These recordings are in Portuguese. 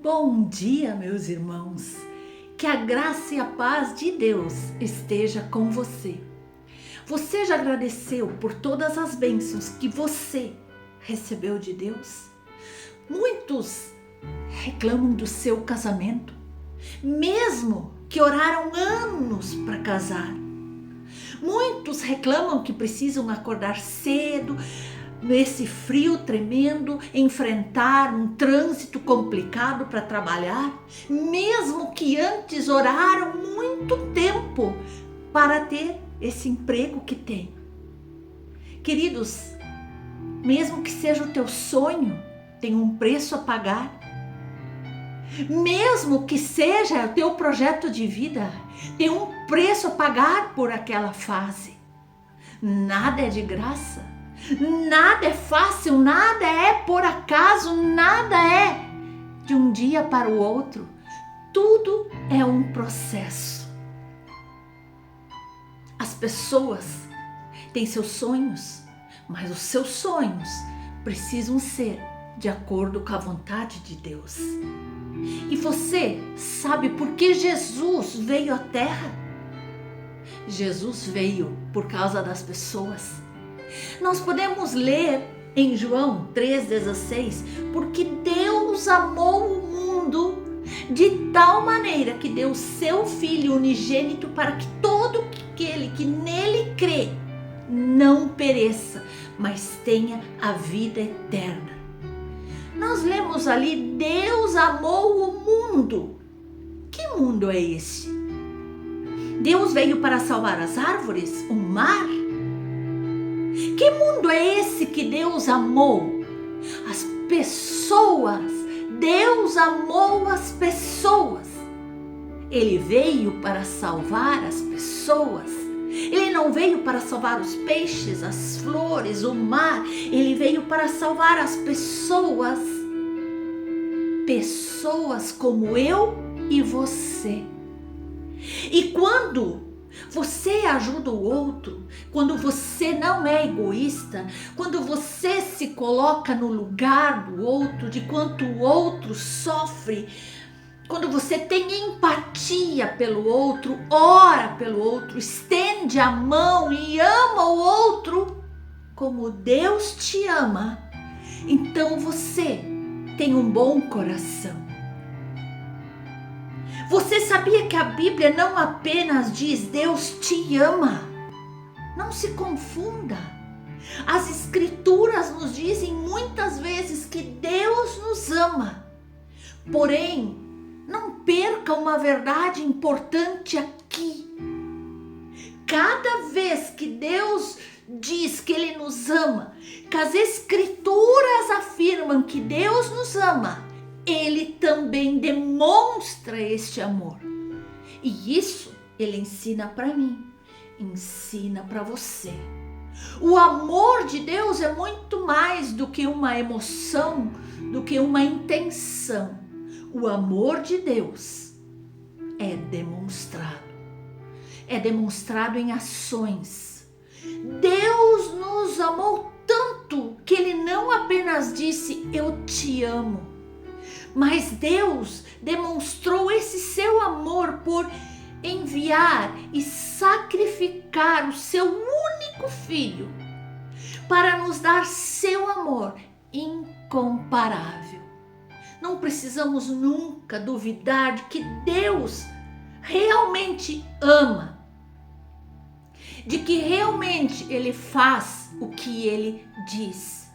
Bom dia, meus irmãos. Que a graça e a paz de Deus esteja com você. Você já agradeceu por todas as bênçãos que você recebeu de Deus? Muitos reclamam do seu casamento, mesmo que oraram anos para casar. Muitos reclamam que precisam acordar cedo, nesse frio tremendo, enfrentar um trânsito complicado para trabalhar, mesmo que antes oraram muito tempo para ter esse emprego que tem. Queridos, mesmo que seja o teu sonho, tem um preço a pagar. Mesmo que seja o teu projeto de vida, tem um preço a pagar por aquela fase. Nada é de graça. Nada é fácil, nada é por acaso, nada é de um dia para o outro. Tudo é um processo. As pessoas têm seus sonhos, mas os seus sonhos precisam ser de acordo com a vontade de Deus. E você sabe por que Jesus veio à Terra? Jesus veio por causa das pessoas. Nós podemos ler em João 3,16, porque Deus amou o mundo de tal maneira que deu o seu Filho unigênito para que todo aquele que nele crê não pereça, mas tenha a vida eterna. Nós lemos ali, Deus amou o mundo. Que mundo é esse? Deus veio para salvar as árvores, o mar? Que mundo é esse que Deus amou? As pessoas. Deus amou as pessoas. Ele veio para salvar as pessoas. Ele não veio para salvar os peixes, as flores, o mar. Ele veio para salvar as pessoas. Pessoas como eu e você. E quando você ajuda o outro, quando você não é egoísta, quando você se coloca no lugar do outro, de quanto o outro sofre, quando você tem empatia pelo outro, ora pelo outro, estende a mão e ama o outro como Deus te ama, então você tem um bom coração. Você sabia que a Bíblia não apenas diz Deus te ama? Não se confunda. As Escrituras nos dizem muitas vezes que Deus nos ama. Porém, não perca uma verdade importante aqui. Cada vez que Deus diz que Ele nos ama, que as Escrituras afirmam que Deus nos ama, Ele também demonstra este amor. E isso Ele ensina para mim, ensina para você. O amor de Deus é muito mais do que uma emoção, do que uma intenção. O amor de Deus é demonstrado. É demonstrado em ações. Deus nos amou tanto que Ele não apenas disse, eu te amo. Mas Deus demonstrou esse seu amor por enviar e sacrificar o seu único filho para nos dar seu amor incomparável. Não precisamos nunca duvidar de que Deus realmente ama, de que realmente Ele faz o que Ele diz.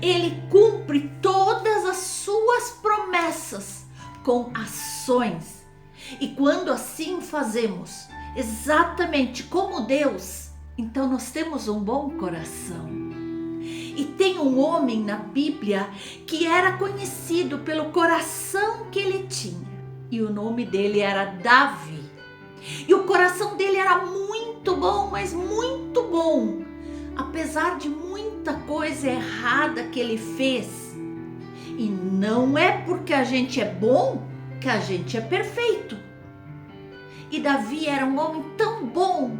Ele cumpre todas as suas promessas com ações. E quando assim fazemos, exatamente como Deus, então nós temos um bom coração. E tem um homem na Bíblia que era conhecido pelo coração que ele tinha. E o nome dele era Davi. E o coração dele era muito bom, mas muito bom. Apesar de muita coisa errada que ele fez. E não é porque a gente é bom que a gente é perfeito. E Davi era um homem tão bom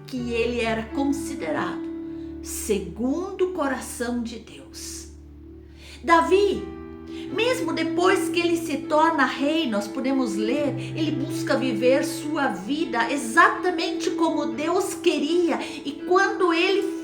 que ele era considerado segundo o coração de Deus. Davi Mesmo depois que ele se torna rei, nós podemos ler, ele busca viver sua vida exatamente como Deus queria. E quando ele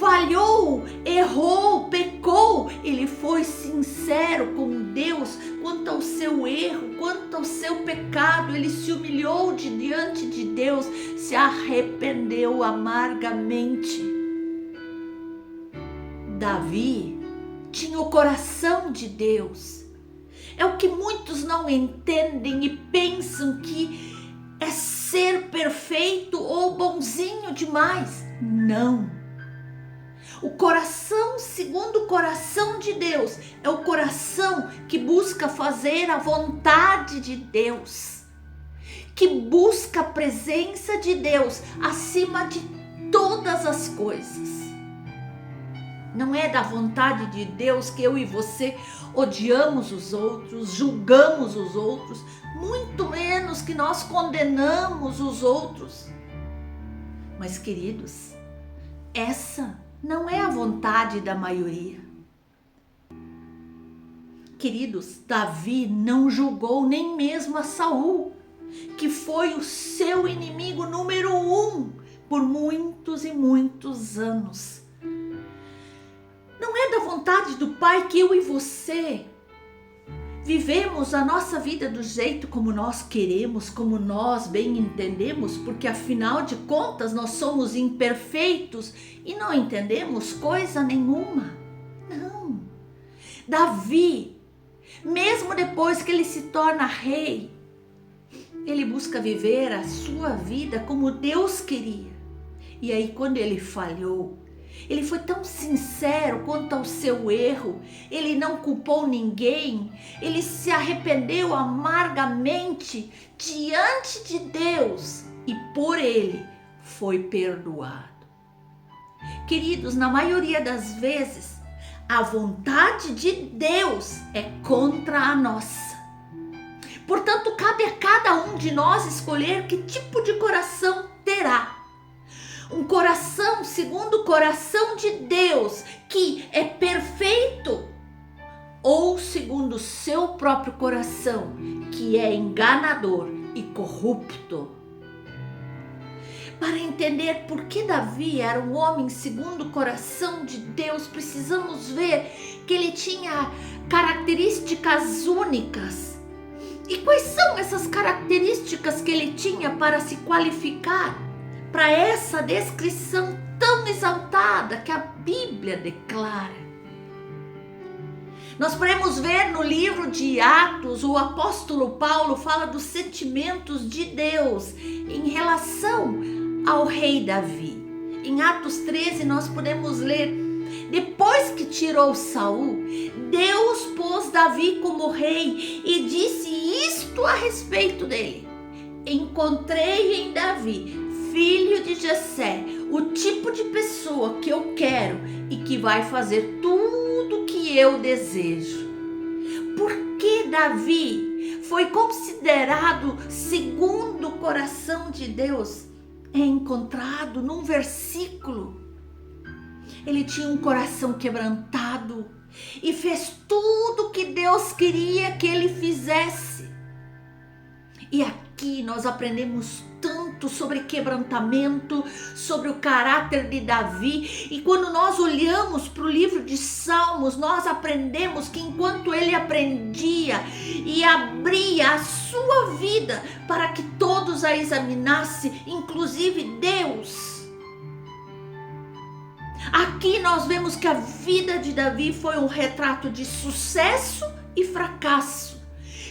falhou, errou, pecou, ele foi sincero com Deus quanto ao seu erro, quanto ao seu pecado. Ele se humilhou diante de Deus, se arrependeu amargamente. Davi tinha o coração de Deus. É o que muitos não entendem e pensam que é ser perfeito ou bonzinho demais. Não. O coração segundo o coração de Deus é o coração que busca fazer a vontade de Deus, que busca a presença de Deus acima de todas as coisas. Não é da vontade de Deus que eu e você odiamos os outros, julgamos os outros, muito menos que nós condenamos os outros. Mas, queridos, essa não é a vontade da maioria. Queridos, Davi não julgou nem mesmo a Saul, que foi o seu inimigo número 1 por muitos e muitos anos. Não é da vontade do Pai que eu e você vivemos a nossa vida do jeito como nós queremos, como nós bem entendemos, porque afinal de contas nós somos imperfeitos e não entendemos coisa nenhuma. Não. Davi, mesmo depois que ele se torna rei, ele busca viver a sua vida como Deus queria. E aí, quando ele falhou, ele foi tão sincero quanto ao seu erro, ele não culpou ninguém, ele se arrependeu amargamente diante de Deus e por ele foi perdoado. Queridos, na maioria das vezes, a vontade de Deus é contra a nossa. Portanto, cabe a cada um de nós escolher que tipo de coração terá. Um coração segundo o coração de Deus, que é perfeito, ou segundo o seu próprio coração, que é enganador e corrupto. Para entender por que Davi era um homem segundo o coração de Deus, precisamos ver que ele tinha características únicas. E quais são essas características que ele tinha para se qualificar para essa descrição tão exaltada que a Bíblia declara? Nós podemos ver no livro de Atos, o apóstolo Paulo fala dos sentimentos de Deus em relação ao rei Davi. Em Atos 13 nós podemos ler: depois que tirou Saul, Deus pôs Davi como rei e disse isto a respeito dele: encontrei em Davi, filho de Jessé, o tipo de pessoa que eu quero e que vai fazer tudo que eu desejo. Porque Davi foi considerado segundo o coração de Deus, é encontrado num versículo. Ele tinha um coração quebrantado e fez tudo o que Deus queria que ele fizesse. E aqui nós aprendemos tanto sobre quebrantamento, sobre o caráter de Davi. E quando nós olhamos para o livro de Salmos, nós aprendemos que enquanto ele aprendia e abria a sua vida para que todos a examinassem, inclusive Deus. Aqui nós vemos que a vida de Davi foi um retrato de sucesso e fracasso.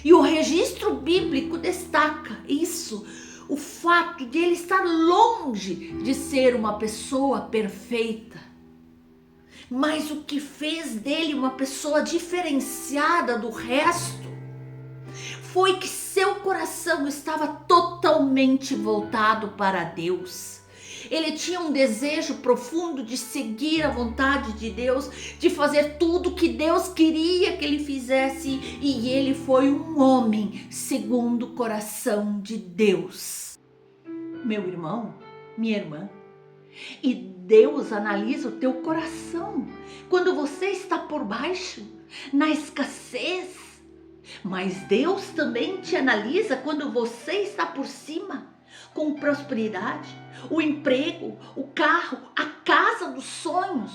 E o registro bíblico destaca isso, o fato de ele estar longe de ser uma pessoa perfeita. Mas o que fez dele uma pessoa diferenciada do resto foi que seu coração estava totalmente voltado para Deus. Ele tinha um desejo profundo de seguir a vontade de Deus, de fazer tudo que Deus queria que ele fizesse, e ele foi um homem segundo o coração de Deus. Meu irmão, minha irmã, e Deus analisa o teu coração. Quando você está por baixo, na escassez. Mas Deus também te analisa quando você está por cima, com prosperidade, o emprego, o carro, a casa dos sonhos.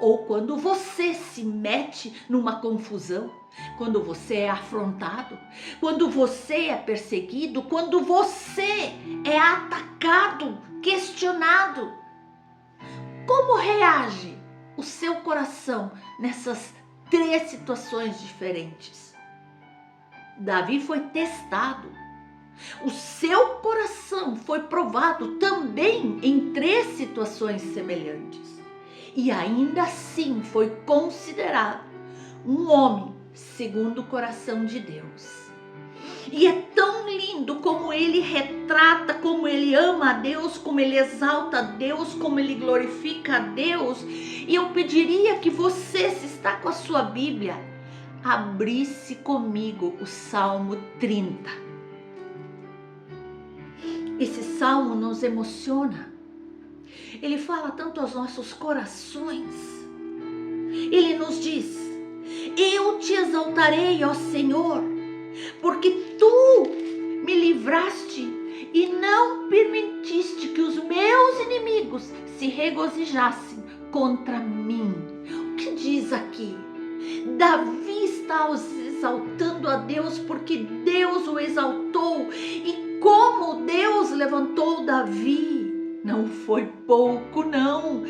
Ou quando você se mete numa confusão, quando você é afrontado, quando você é perseguido, quando você é atacado, questionado. Como reage o seu coração nessas 3 situações diferentes? Davi foi testado. O seu coração foi provado também em 3 situações semelhantes. E ainda assim foi considerado um homem segundo o coração de Deus. E é tão lindo como ele retrata, como ele ama a Deus, como ele exalta a Deus, como ele glorifica a Deus. E eu pediria que você, se está com a sua Bíblia, abrisse comigo o Salmo 30. Esse salmo nos emociona. Ele fala tanto aos nossos corações. Ele nos diz: eu te exaltarei, ó Senhor, porque tu me livraste e não permitiste que os meus inimigos se regozijassem contra mim. O que diz aqui? Davi está exaltando a Deus porque Deus o exaltou. E como Deus levantou Davi, não foi pouco não.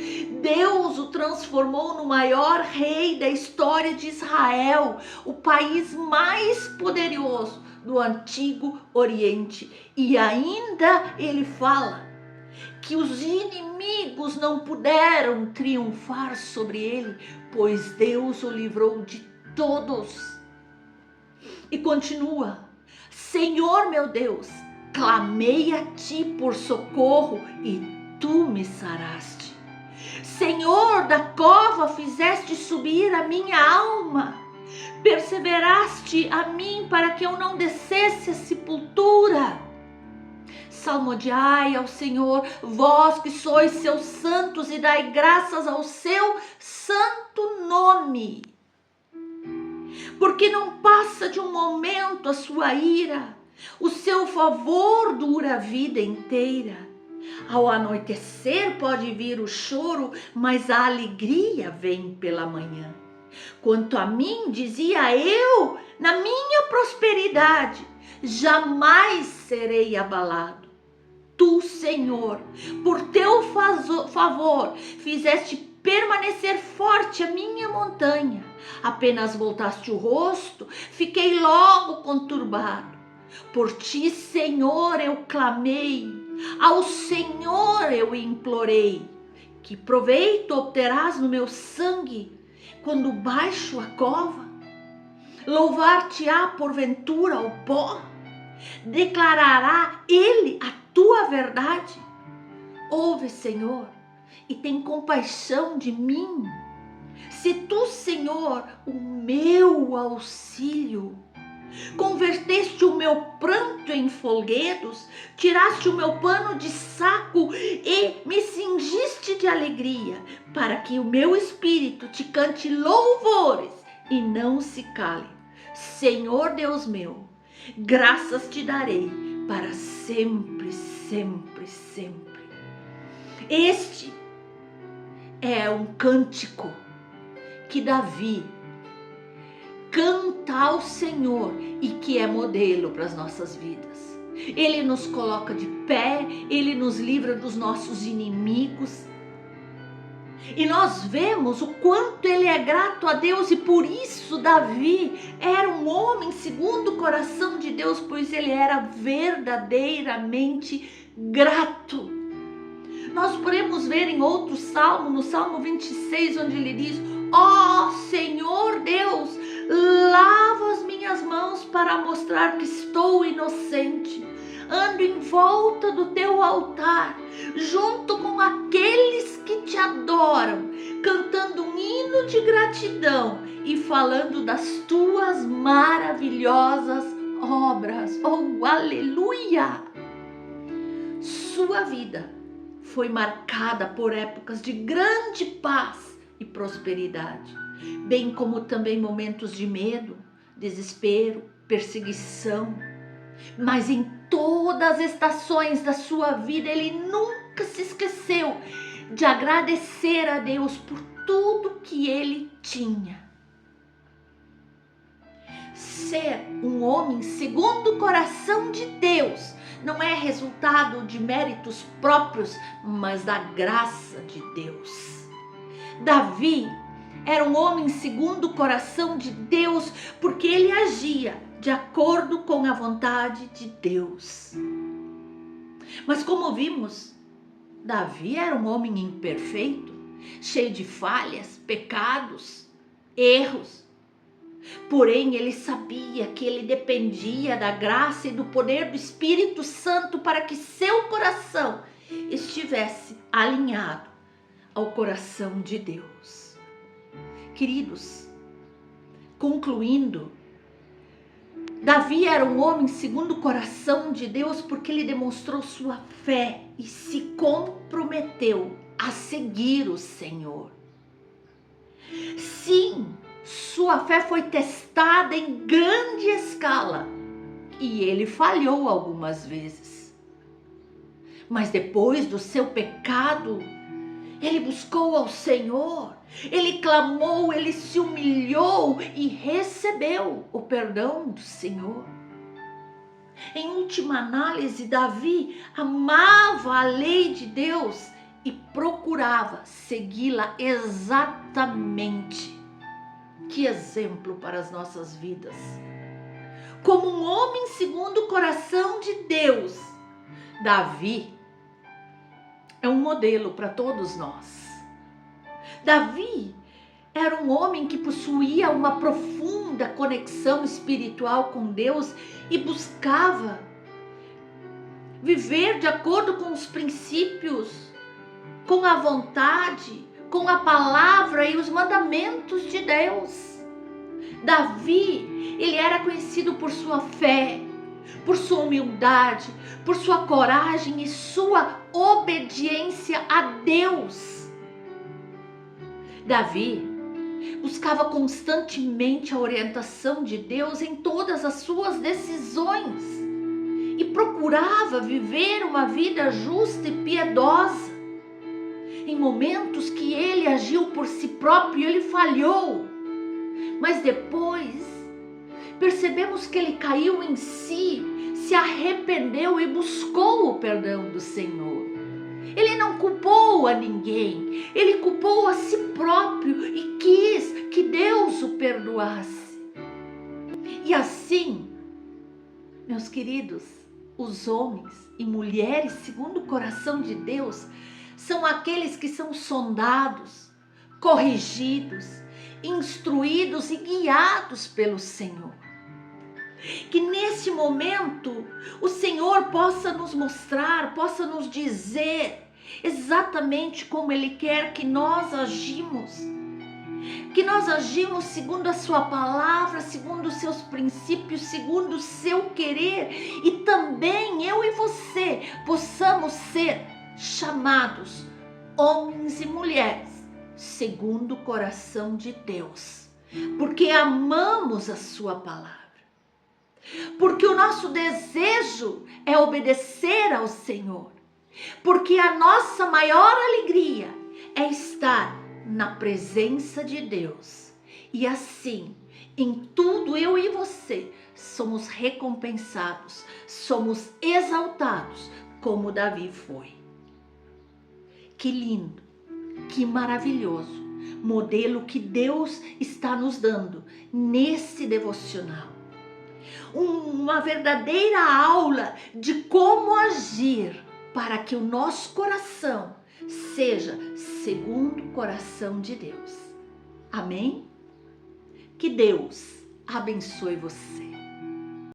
Deus o transformou no maior rei da história de Israel, o país mais poderoso do Antigo Oriente. E ainda ele fala que os inimigos não puderam triunfar sobre ele, pois Deus o livrou de todos. E continua: Senhor meu Deus, clamei a ti por socorro e tu me saraste. Senhor, da cova fizeste subir a minha alma. Perseveraste a mim para que eu não descesse à sepultura. Salmodiai ao Senhor, vós que sois seus santos, e dai graças ao seu santo nome. Porque não passa de um momento a sua ira, o seu favor dura a vida inteira. Ao anoitecer pode vir o choro, mas a alegria vem pela manhã. Quanto a mim, dizia eu, na minha prosperidade, jamais serei abalado. Tu, Senhor, por teu favor, fizeste permanecer forte a minha montanha. Apenas voltaste o rosto, fiquei logo conturbado. Por ti, Senhor, eu clamei, ao Senhor eu implorei. Que proveito obterás no meu sangue quando baixo a cova? Louvar-te-á porventura o pó? Declarará ele a tua verdade? Ouve, Senhor, e tem compaixão de mim. Se tu, Senhor, o meu auxílio, converteste o meu pranto em folguedos, tiraste o meu pano de saco e me cingiste de alegria, para que o meu espírito te cante louvores e não se cale. Senhor Deus meu, graças te darei para sempre, sempre, sempre. Este é um cântico que Davi canta ao Senhor e que é modelo para as nossas vidas. Ele nos coloca de pé, ele nos livra dos nossos inimigos. E nós vemos o quanto ele é grato a Deus, e por isso Davi era um homem segundo o coração de Deus, pois ele era verdadeiramente grato. Nós podemos ver em outro salmo, no Salmo 26, onde ele diz: ó Senhor Deus, lava as minhas mãos para mostrar que estou inocente. Ando em volta do teu altar, junto com aqueles que te adoram, cantando um hino de gratidão e falando das tuas maravilhosas obras. Oh, aleluia! Sua vida foi marcada por épocas de grande paz e prosperidade. bem como também momentos de medo, desespero, perseguição. Mas em todas as estações da sua vida, ele nunca se esqueceu de agradecer a Deus por tudo que ele tinha. Ser um homem segundo o coração de Deus não é resultado de méritos próprios, mas da graça de Deus. Davi era um homem segundo o coração de Deus porque ele agia de acordo com a vontade de Deus. Mas como vimos, Davi era um homem imperfeito, cheio de falhas, pecados, erros. Porém, ele sabia que ele dependia da graça e do poder do Espírito Santo para que seu coração estivesse alinhado ao coração de Deus. Queridos, concluindo, Davi era um homem segundo o coração de Deus porque ele demonstrou sua fé e se comprometeu a seguir o Senhor. Sim, sua fé foi testada em grande escala e ele falhou algumas vezes. Mas depois do seu pecado, ele buscou ao Senhor, ele clamou, ele se humilhou e recebeu o perdão do Senhor. Em última análise, Davi amava a lei de Deus e procurava segui-la exatamente. Que exemplo para as nossas vidas! Como um homem segundo o coração de Deus, Davi é um modelo para todos nós. Davi era um homem que possuía uma profunda conexão espiritual com Deus e buscava viver de acordo com os princípios, com a vontade, com a palavra e os mandamentos de Deus. Davi, ele era conhecido por sua fé, por sua humildade, por sua coragem e sua obediência a Deus. Davi buscava constantemente a orientação de Deus em todas as suas decisões e procurava viver uma vida justa e piedosa. Em momentos que ele agiu por si próprio, ele falhou. Mas depois, percebemos que ele caiu em si, se arrependeu e buscou o perdão do Senhor. Ele não culpou a ninguém, ele culpou a si próprio e quis que Deus o perdoasse. E assim, meus queridos, os homens e mulheres segundo o coração de Deus são aqueles que são sondados, corrigidos, instruídos e guiados pelo Senhor. Que nesse momento o Senhor possa nos mostrar, possa nos dizer exatamente como Ele quer que nós agimos. Que nós agimos segundo a sua palavra, segundo os seus princípios, segundo o seu querer. E também eu e você possamos ser chamados homens e mulheres segundo o coração de Deus, porque amamos a sua palavra, porque o nosso desejo é obedecer ao Senhor, porque a nossa maior alegria é estar na presença de Deus. E assim, em tudo eu e você somos recompensados, somos exaltados como Davi foi. Que lindo, que maravilhoso modelo que Deus está nos dando nesse devocional. Uma verdadeira aula de como agir para que o nosso coração seja segundo o coração de Deus. Amém? Que Deus abençoe você.